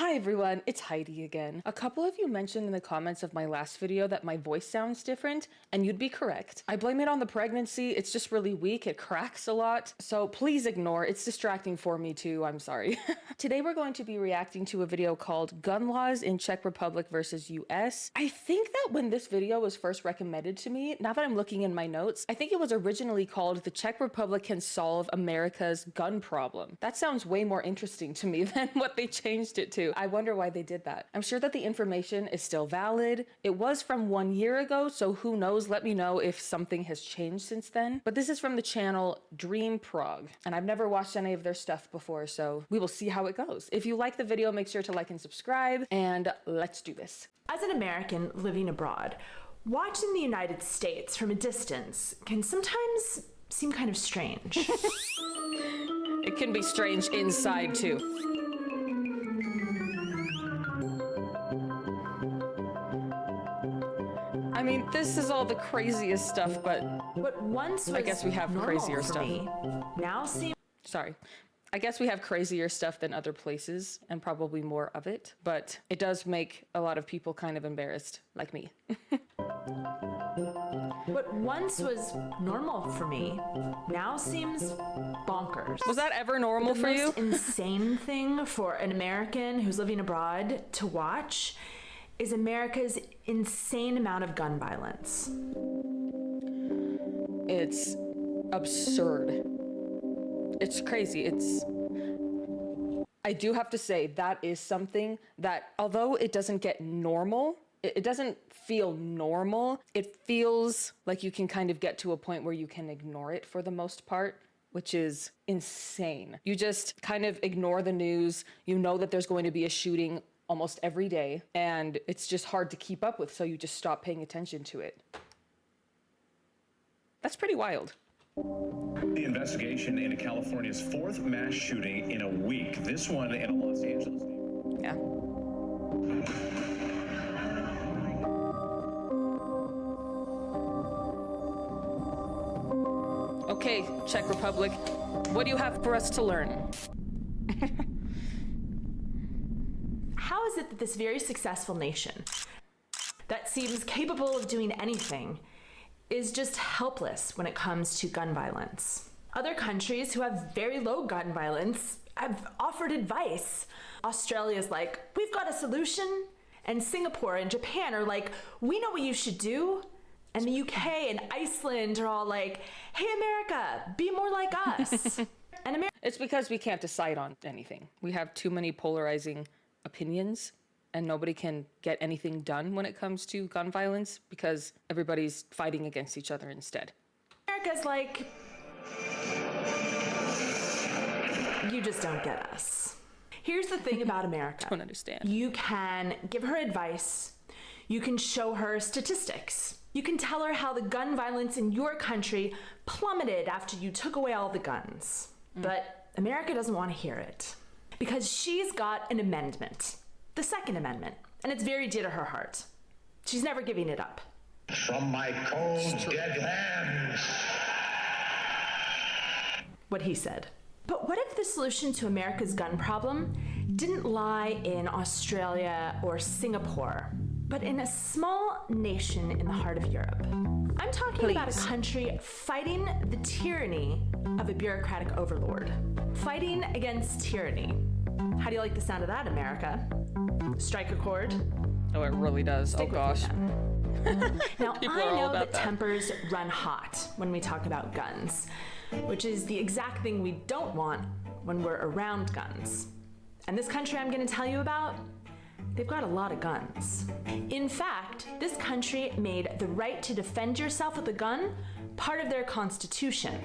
Hi everyone, it's Heidi again. A couple of you mentioned in the comments of my last video that my voice sounds different, and you'd be correct. I blame it on the pregnancy. It's just really weak. It cracks a lot. So please ignore. It's distracting for me too. I'm sorry. Today we're going to be reacting to a video called Gun Laws in Czech Republic versus US. I think that when this video was first recommended to me, now that I'm looking in my notes, I think it was originally called The Czech Republic Can Solve America's Gun Problem. That sounds way more interesting to me than what they changed it to. I wonder why they did that. I'm sure that the information is still valid. It was from 1 year ago, so who knows? Let me know if something has changed since then. But this is from the channel Dream Prague, and I've never watched any of their stuff before, so we will see how it goes. If you like the video, make sure to like and subscribe, and let's do this. As an American living abroad, watching the United States from a distance can sometimes seem kind of strange. It can be strange inside too. I mean, this is all the craziest stuff, but what once was I guess we have crazier stuff. Now seems Sorry. I guess we have crazier stuff than other places and probably more of it, but it does make a lot of people kind of embarrassed, like me. what once was normal for me now seems bonkers. Was that ever normal for you? The most insane thing for an American who's living abroad to watch is America's insane amount of gun violence. It's absurd. It's crazy. I do have to say that is something that, although it doesn't get normal, it doesn't feel normal. It feels like you can kind of get to a point where you can ignore it for the most part, which is insane. You just kind of ignore the news. You know that there's going to be a shooting almost every day, and it's just hard to keep up with, so you just stop paying attention to it. That's pretty wild. The investigation into California's fourth mass shooting in a week. This one in a Los Angeles neighborhood. Yeah. Okay, Czech Republic, what do you have for us to learn? How is it that this very successful nation that seems capable of doing anything is just helpless when it comes to gun violence? Other countries who have very low gun violence have offered advice. Australia's like, we've got a solution. And Singapore and Japan are like, we know what you should do. And the UK and Iceland are all like, hey, America, be more like us. And It's because we can't decide on anything. We have too many polarizing opinions, and nobody can get anything done when it comes to gun violence because everybody's fighting against each other instead. America's like, you just don't get us. Here's the thing about America. I don't understand. You can give her advice. You can show her statistics. You can tell her how the gun violence in your country plummeted after you took away all the guns. But America doesn't want to hear it because she's got an amendment, the Second Amendment, and it's very dear to her heart. She's never giving it up. From my cold, dead hands. What he said. But what if the solution to America's gun problem didn't lie in Australia or Singapore, but in a small nation in the heart of Europe? I'm talking about a country fighting the tyranny of a bureaucratic overlord. Fighting against tyranny. How do you like the sound of that, America? Strike a chord? Oh, it really does. Stick Oh gosh. Now, People I are all know about that tempers run hot when we talk about guns, which is the exact thing we don't want when we're around guns. And this country I'm going to tell you about, they've got a lot of guns. In fact, this country made the right to defend yourself with a gun part of their constitution.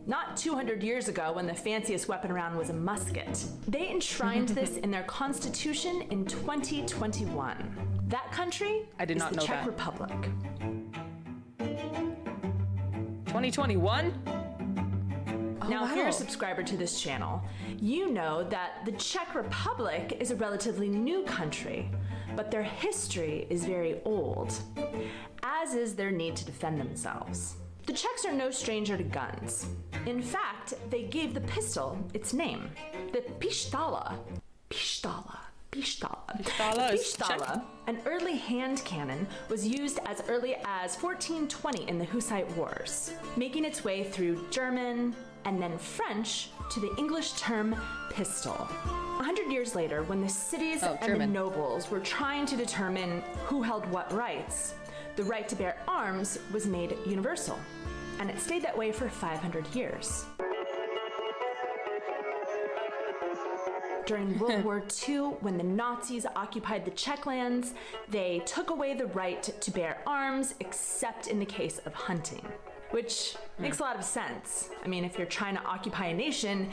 Not 200 years ago when the fanciest weapon around was a musket. They enshrined this in their constitution in 2021. That country I did not is the know Czech that. Republic. 2021? Now, if you're wow. a subscriber to this channel, you know that the Czech Republic is a relatively new country, but their history is very old, as is their need to defend themselves. The Czechs are no stranger to guns. In fact, they gave the pistol its name, the pistola. Pistola. Pistola is Czech. Pistola, an early hand cannon, was used as early as 1420 in the Hussite Wars, making its way through German and then French to the English term pistol. 100 years later, when the cities and the nobles were trying to determine who held what rights, the right to bear arms was made universal, and it stayed that way for 500 years. During World War II, when the Nazis occupied the Czech lands, they took away the right to bear arms, except in the case of hunting, which makes a lot of sense. I mean, if you're trying to occupy a nation,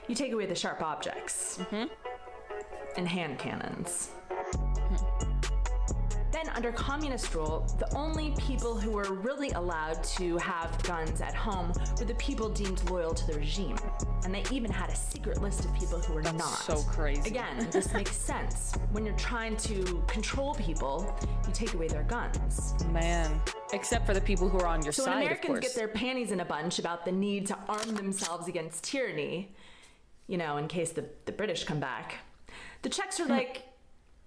you take away the sharp objects and hand cannons. Then, under communist rule, the only people who were really allowed to have guns at home were the people deemed loyal to the regime. And they even had a secret list of people who were not. That's so crazy. Again, this makes sense. When you're trying to control people, you take away their guns. Man. Except for the people who are on your So side, when of Americans course. get their panties in a bunch about the need to arm themselves against tyranny, you know, in case the British come back, the Czechs are like,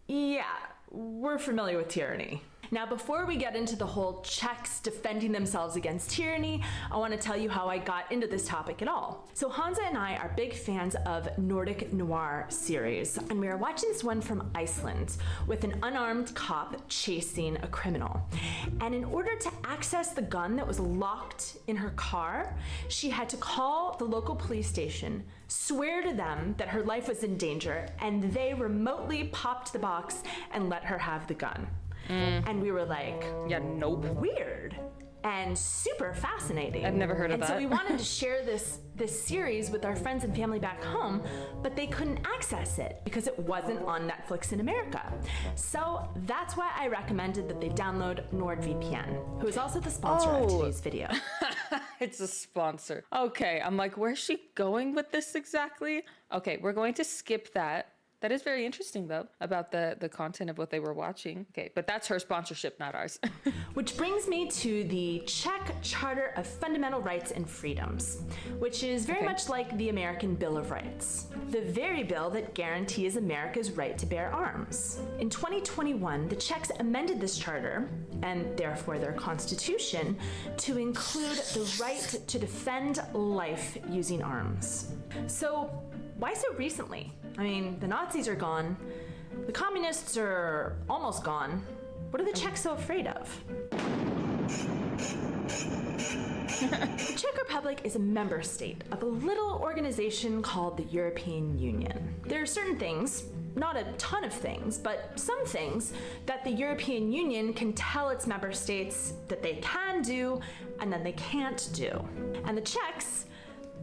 yeah, we're familiar with tyranny. Now, before we get into the whole Czechs defending themselves against tyranny, I want to tell you how I got into this topic at all. So Hansa and I are big fans of Nordic noir series, and we are watching this one from Iceland with an unarmed cop chasing a criminal. And in order to access the gun that was locked in her car, she had to call the local police station, swear to them that her life was in danger, and they remotely popped the box and let her have the gun. And we were like, Yeah, nope. weird and super fascinating. I've never heard of and that. so we wanted to share this series with our friends and family back home, but they couldn't access it because it wasn't on Netflix in America. So that's why I recommended that they download NordVPN, who is also the sponsor of today's video. It's a sponsor. Okay, I'm like, where's she going with this exactly? Okay, we're going to skip that. That is very interesting, though, about the content of what they were watching. Okay, but that's her sponsorship, not ours. Which brings me to the Czech Charter of Fundamental Rights and Freedoms, which is very much like the American Bill of Rights, the very bill that guarantees America's right to bear arms. In 2021, the Czechs amended this charter, and therefore their constitution, to include the right to defend life using arms. So, why so recently? I mean, the Nazis are gone, the communists are almost gone. What are the Czechs so afraid of? The Czech Republic is a member state of a little organization called the European Union. There are certain things, not a ton of things, but some things that the European Union can tell its member states that they can do and then they can't do. And the Czechs,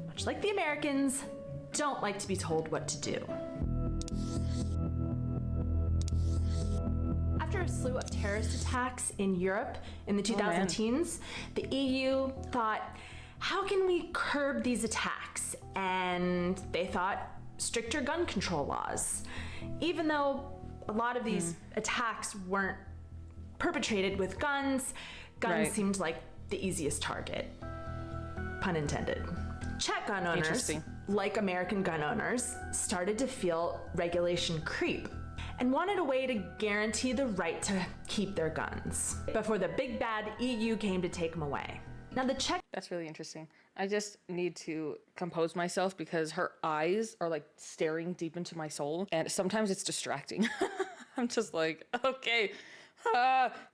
much like the Americans, don't like to be told what to do. After a slew of terrorist attacks in Europe in the 2010s, the EU thought, how can we curb these attacks? And they thought stricter gun control laws. Even though a lot of these attacks weren't perpetrated with guns seemed like the easiest target. Pun intended. Czech gun owners, like American gun owners, started to feel regulation creep and wanted a way to guarantee the right to keep their guns before the big bad EU came to take them away. Now the Czech... That's really interesting. I just need to compose myself because her eyes are like staring deep into my soul, and sometimes it's distracting. I'm just like, okay,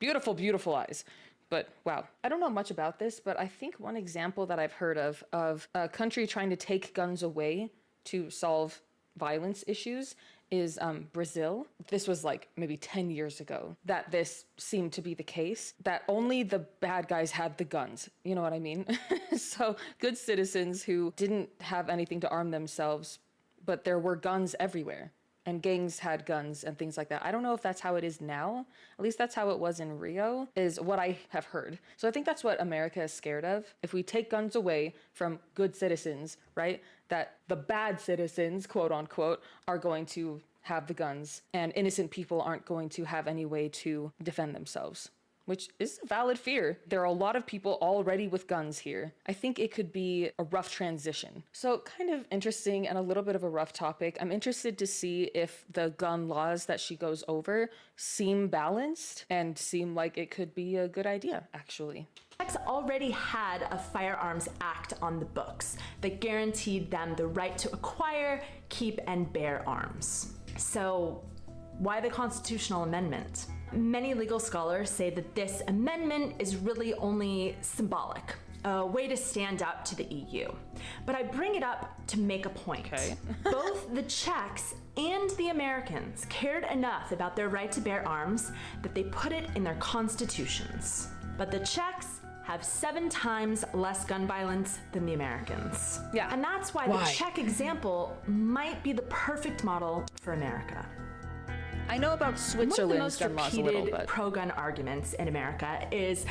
beautiful, beautiful eyes. But wow, I don't know much about this, but I think one example that I've heard of a country trying to take guns away to solve violence issues is Brazil. This was like maybe 10 years ago that this seemed to be the case, that only the bad guys had the guns. You know what I mean? So good citizens who didn't have anything to arm themselves, but there were guns everywhere. And gangs had guns and things like that. I don't know if that's how it is now. At least that's how it was in Rio, is what I have heard. So I think that's what America is scared of. If we take guns away from good citizens, right, that the bad citizens, quote unquote, are going to have the guns and innocent people aren't going to have any way to defend themselves. which is a valid fear. There are a lot of people already with guns here. I think it could be a rough transition. So kind of interesting and a little bit of a rough topic. I'm interested to see if the gun laws that she goes over seem balanced and seem like it could be a good idea, actually. Czechs already had a Firearms Act on the books that guaranteed them the right to acquire, keep, and bear arms. So why the constitutional amendment? Many legal scholars say that this amendment is really only symbolic, a way to stand up to the EU. But I bring it up to make a point. Okay. Both the Czechs and the Americans cared enough about their right to bear arms that they put it in their constitutions. But the Czechs have 7 times less gun violence than the Americans. Yeah. And that's why the Czech example might be the perfect model for America. I know about Switzerland's gun laws a little, One of the most repeated but pro-gun arguments in America is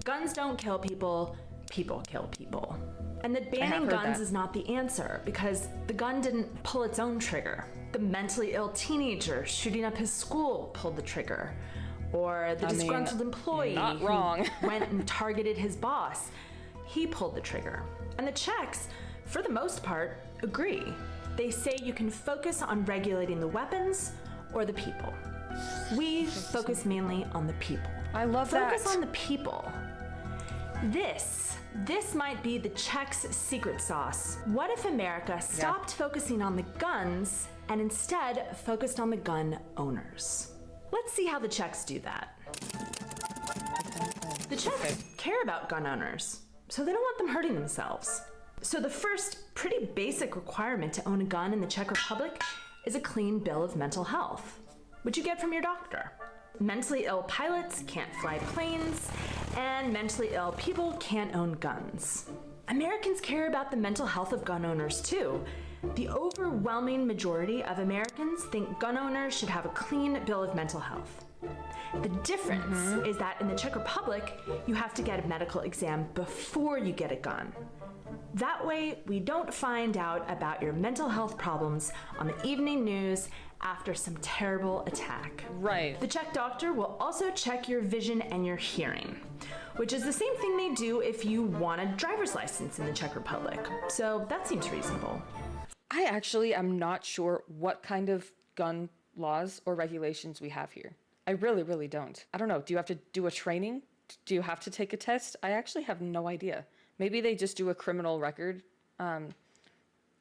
guns don't kill people, people kill people. And that banning guns is not the answer because the gun didn't pull its own trigger. The mentally ill teenager shooting up his school pulled the trigger. Or the disgruntled employee who went and targeted his boss. He pulled the trigger. And the Czechs, for the most part, agree. They say you can focus on regulating the weapons or the people. We focus mainly on the people. I love that. Focus on the people. This might be the Czechs' secret sauce. What if America stopped focusing on the guns and instead focused on the gun owners? Let's see how the Czechs do that. The Czechs care about gun owners, so they don't want them hurting themselves. So the first pretty basic requirement to own a gun in the Czech Republic is a clean bill of mental health, which you get from your doctor. Mentally ill pilots can't fly planes, and mentally ill people can't own guns. Americans care about the mental health of gun owners too. The overwhelming majority of Americans think gun owners should have a clean bill of mental health. The difference is that in the Czech Republic, you have to get a medical exam before you get a gun. That way, we don't find out about your mental health problems on the evening news after some terrible attack. Right. The Czech doctor will also check your vision and your hearing, which is the same thing they do if you want a driver's license in the Czech Republic. So that seems reasonable. I actually am not sure what kind of gun laws or regulations we have here. I really, really don't. I don't know. Do you have to do a training? Do you have to take a test? I actually have no idea. Maybe they just do a criminal record. Oh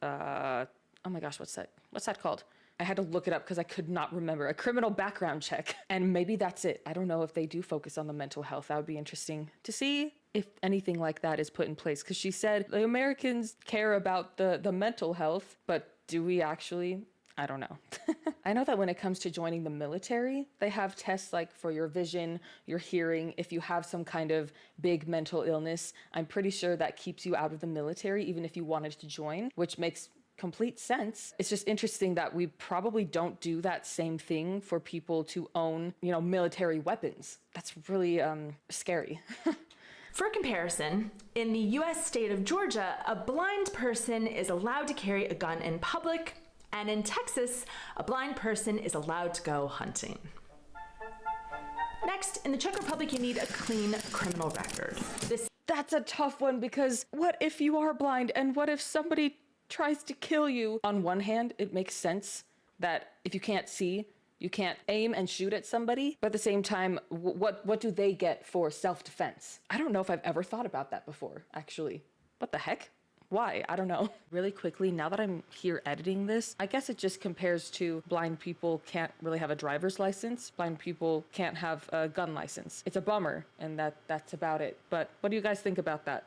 my gosh, what's that called? I had to look it up because I could not remember. A criminal background check. And maybe that's it. I don't know if they do focus on the mental health. That would be interesting to see if anything like that is put in place. Because she said the Americans care about the mental health, but do we actually? I don't know. I know that when it comes to joining the military, they have tests like for your vision, your hearing. If you have some kind of big mental illness, I'm pretty sure that keeps you out of the military, even if you wanted to join, which makes complete sense. It's just interesting that we probably don't do that same thing for people to own, military weapons. That's really scary. For comparison, in the US state of Georgia, a blind person is allowed to carry a gun in public, and in Texas, a blind person is allowed to go hunting. Next, in the Czech Republic, you need a clean criminal record. That's a tough one because what if you are blind and what if somebody tries to kill you? On one hand, it makes sense that if you can't see, you can't aim and shoot at somebody. But at the same time, what do they get for self-defense? I don't know if I've ever thought about that before, actually. What the heck? Why? I don't know. Really quickly, now that I'm here editing this, I guess it just compares to blind people can't really have a driver's license. Blind people can't have a gun license. It's a bummer, and that's about it. But what do you guys think about that?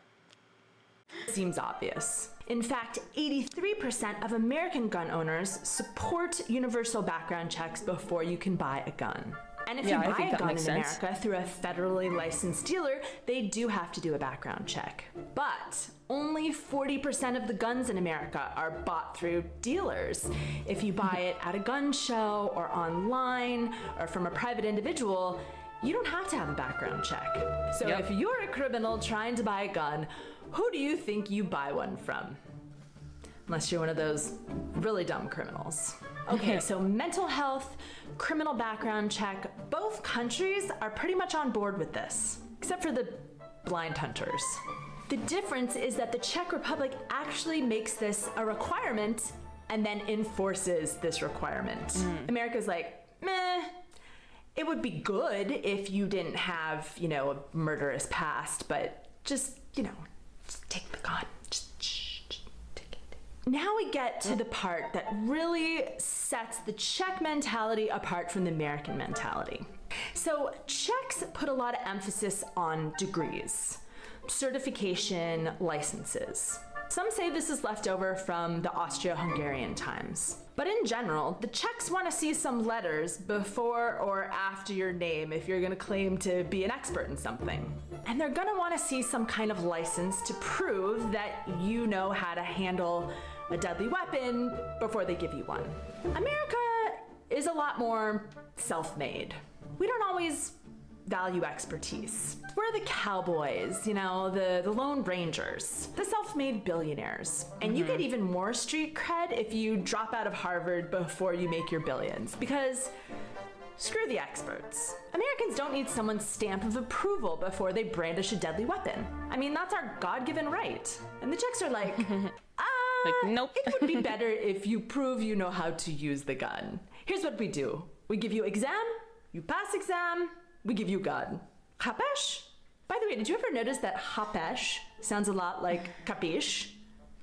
Seems obvious. In fact, 83% of American gun owners support universal background checks before you can buy a gun. And if you buy a gun in America through a federally licensed dealer, they do have to do a background check. But only 40% of the guns in America are bought through dealers. If you buy it at a gun show or online or from a private individual, you don't have to have a background check. So if you're a criminal trying to buy a gun, who do you think you buy one from? unless you're one of those really dumb criminals. Okay, so mental health, criminal background check, both countries are pretty much on board with this, except for the blind hunters. The difference is that the Czech Republic actually makes this a requirement and then enforces this requirement. America's like, meh, it would be good if you didn't have, a murderous past, but just take the gun. Just take it. Now we get to the part that really sets the Czech mentality apart from the American mentality. So Czechs put a lot of emphasis on degrees, certification, licenses. Some say this is left over from the Austro-Hungarian times. But in general, the Czechs want to see some letters before or after your name if you're going to claim to be an expert in something. And they're going to want to see some kind of license to prove that you know how to handle a deadly weapon before they give you one. America is a lot more self-made. We don't always value expertise. We're the cowboys, the Lone Rangers, the self-made billionaires. And you get even more street cred if you drop out of Harvard before you make your billions, because screw the experts. Americans don't need someone's stamp of approval before they brandish a deadly weapon. I mean, that's our God-given right. And the Czechs are like, nope. It would be better if you prove you know how to use the gun. Here's what we do. We give you exam, you pass exam, we give you gun. Chápeš? By the way, did you ever notice that chápeš sounds a lot like capiche?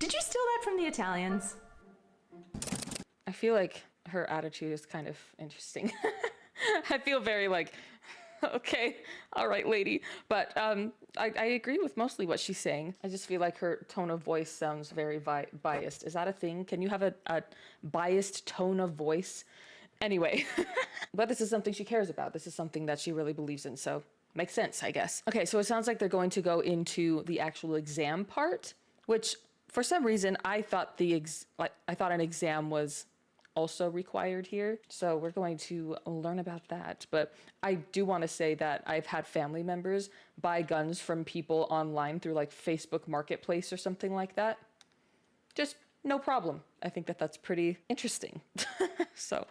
Did you steal that from the Italians? I feel like her attitude is kind of interesting. I feel very like, okay, all right, lady. But I agree with mostly what she's saying. I just feel like her tone of voice sounds very biased. Is that a thing? Can you have a biased tone of voice? Anyway, but this is something she cares about. This is something that she really believes in. So makes sense, I guess. Okay, so it sounds like they're going to go into the actual exam part, which for some reason I thought an exam was also required here. So we're going to learn about that. But I do want to say that I've had family members buy guns from people online through like Facebook Marketplace or something like that. Just no problem. I think that that's pretty interesting. So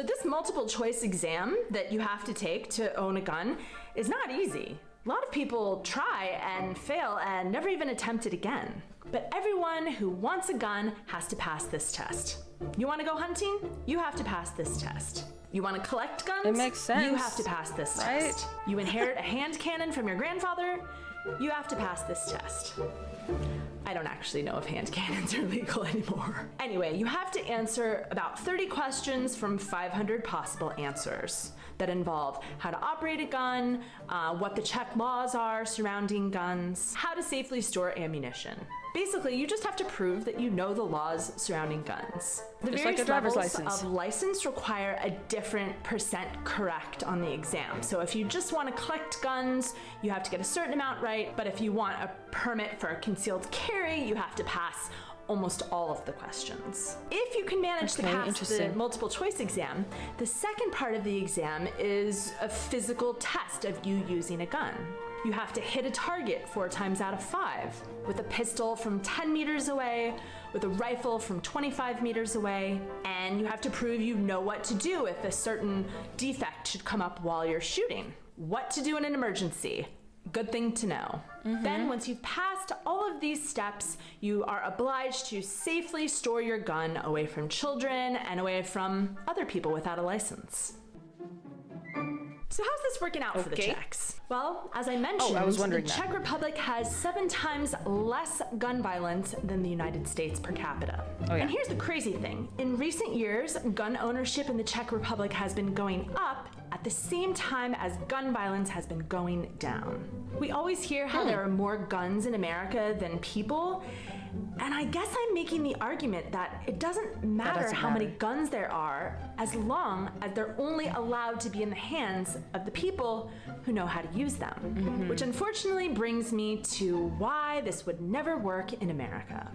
this multiple choice exam that you have to take to own a gun is not easy. A lot of people try and fail and never even attempt it again. But everyone who wants a gun has to pass this test. You want to go hunting? You have to pass this test. You want to collect guns? It makes sense. You have to pass this test. You inherit a hand cannon from your grandfather? You have to pass this test. I don't actually know if hand cannons are legal anymore. Anyway, you have to answer about 30 questions from 500 possible answers that involve how to operate a gun, what the Czech laws are surrounding guns, how to safely store ammunition. Basically, you just have to prove that you know the laws surrounding guns. The just various like a driver's levels license. of license require a different percent correct on the exam. So if you just want to collect guns, you have to get a certain amount right, but if you want a permit for a concealed carry, you have to pass almost all of the questions. If you can manage to pass the multiple choice exam, the second part of the exam is a physical test of you using a gun. You have to hit a target 4 times out of 5, with a pistol from 10 meters away, with a rifle from 25 meters away, and you have to prove you know what to do if a certain defect should come up while you're shooting. What to do in an emergency. Good thing to know. Then once you've passed all of these steps, you are obliged to safely store your gun away from children and away from other people without a license. So how's this working out for the Czechs? Well, as I mentioned, the Czech Republic has 7 times less gun violence than the United States per capita. And here's the crazy thing. In recent years, gun ownership in the Czech Republic has been going up at the same time as gun violence has been going down. We always hear how there are more guns in America than people. And I guess I'm making the argument that it doesn't matter how many guns there are as long as they're only allowed to be in the hands of the people who know how to use them. Which unfortunately brings me to why this would never work in America.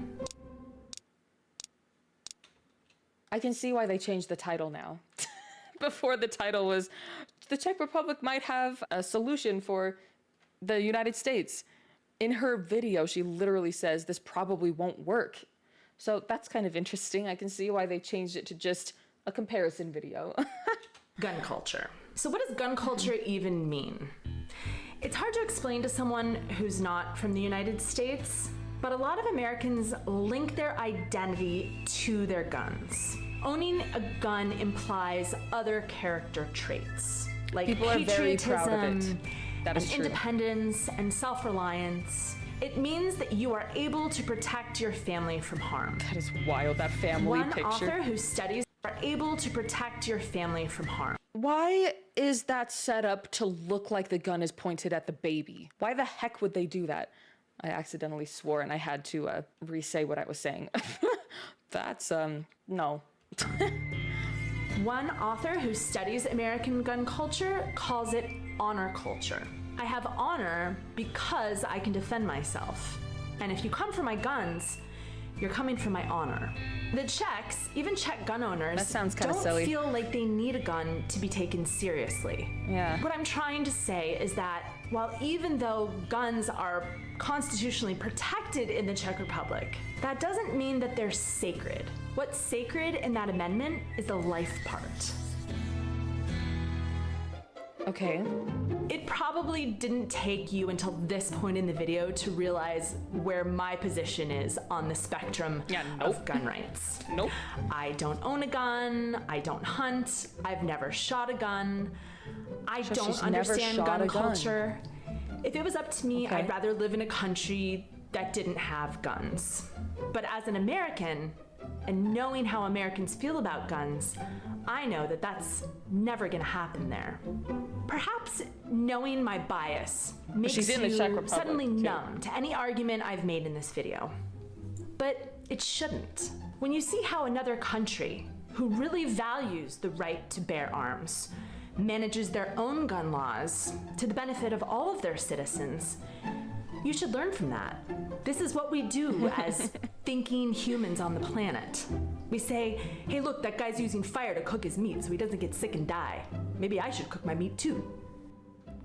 I can see why they changed the title now. Before the title was, the Czech Republic might have a solution for the United States. in her video, she literally says this probably won't work. So that's kind of interesting. I can see why they changed it to just a comparison video. Gun culture. So what does gun culture even mean? It's hard to explain to someone who's not from the United States, but a lot of Americans link their identity to their guns. Owning a gun implies other character traits, like People are very proud of it. patriotism, That is and true. independence, and self-reliance. It means that you are able to protect your family from harm. That is wild, that family One picture. author who studies are able to protect your family from harm. Why is that set up to look like the gun is pointed at the baby? Why the heck would they do that? I accidentally swore and I had to re-say what I was saying. That's, no. One author who studies American gun culture calls it honor culture. I have honor because I can defend myself. And if you come for my guns, you're coming for my honor. The Czechs, even Czech gun owners, That sounds kinda don't silly. feel like they need a gun to be taken seriously. Yeah. What I'm trying to say is that while even though guns are constitutionally protected in the Czech Republic, that doesn't mean that they're sacred. What's sacred in that amendment is the life part. Okay. It probably didn't take you until this point in the video to realize where my position is on the spectrum Yeah, of nope. gun rights. Nope. I don't own a gun, I don't hunt, I've never shot a gun, I So don't she's never understand shot gun a gun. culture. If it was up to me, Okay. I'd rather live in a country that didn't have guns. But as an American, and knowing how Americans feel about guns, I know that that's never gonna happen there. Perhaps knowing my bias makes she's in the you Czech Republic, suddenly too. numb to any argument I've made in this video. But it shouldn't. When you see how another country, who really values the right to bear arms, manages their own gun laws to the benefit of all of their citizens, you should learn from that. This is what we do as thinking humans on the planet. We say, hey look, that guy's using fire to cook his meat so he doesn't get sick and die. Maybe I should cook my meat too.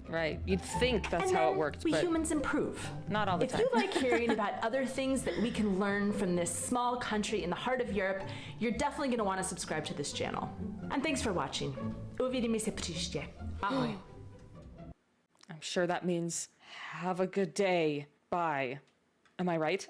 Right. You'd think that's And how then it worked, we but humans improve. not all the If time. you like hearing about other things that we can learn from this small country in the heart of Europe, you're definitely going to want to subscribe to this channel. And thanks for watching. Uvidíme se příště. Ahoj. I'm sure that means have a good day. Bye. Am I right?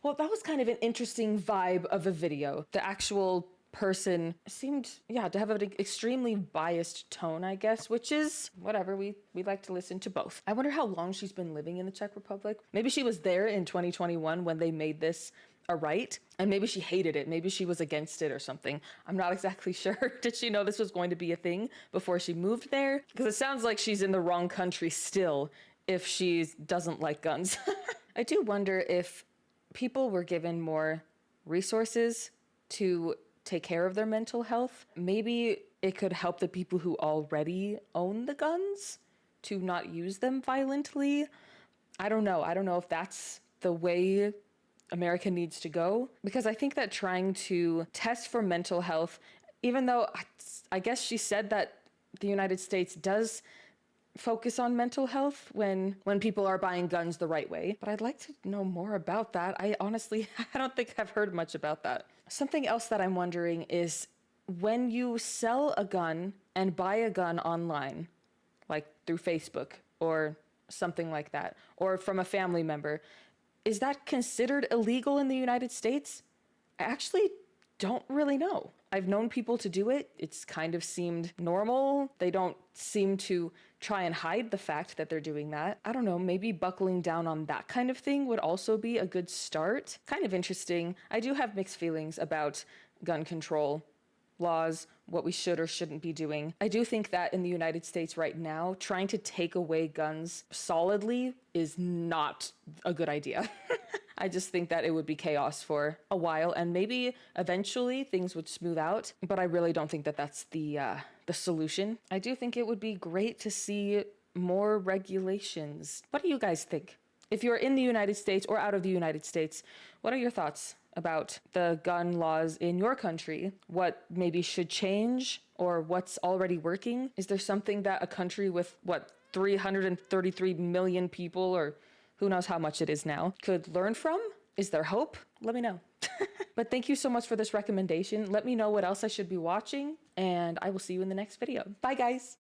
Well, that was kind of an interesting vibe of a video. The actual person seemed, to have an extremely biased tone, I guess, which is whatever. We like to listen to both. I wonder how long she's been living in the Czech Republic. Maybe she was there in 2021 when they made this a right, and maybe she hated it. Maybe she was against it or something. I'm not exactly sure. Did she know this was going to be a thing before she moved there? Because it sounds like she's in the wrong country still if she doesn't like guns. I do wonder if people were given more resources to take care of their mental health. Maybe it could help the people who already own the guns to not use them violently. I don't know. I don't know if that's the way America needs to go, because I think that trying to test for mental health, even though I guess she said that the United States does focus on mental health when people are buying guns the right way, but I'd like to know more about that. I honestly, I don't think I've heard much about that. Something else that I'm wondering is when you sell a gun and buy a gun online, like through Facebook or something like that, or from a family member, is that considered illegal in the United States? I actually don't really know. I've known people to do it. It's kind of seemed normal. They don't seem to try and hide the fact that they're doing that. I don't know, maybe buckling down on that kind of thing would also be a good start. Kind of interesting. I do have mixed feelings about gun control laws, what we should or shouldn't be doing. I do think that in the United States right now, trying to take away guns solidly is not a good idea. I just think that it would be chaos for a while, and maybe eventually things would smooth out, but I really don't think that that's the solution. I do think it would be great to see more regulations. What do you guys think? If you're in the United States or out of the United States, what are your thoughts about the gun laws in your country? What maybe should change, or what's already working? Is there something that a country with, 333 million people or who knows how much it is now, could learn from? Is there hope? Let me know. But thank you so much for this recommendation. Let me know what else I should be watching, and I will see you in the next video. Bye, guys.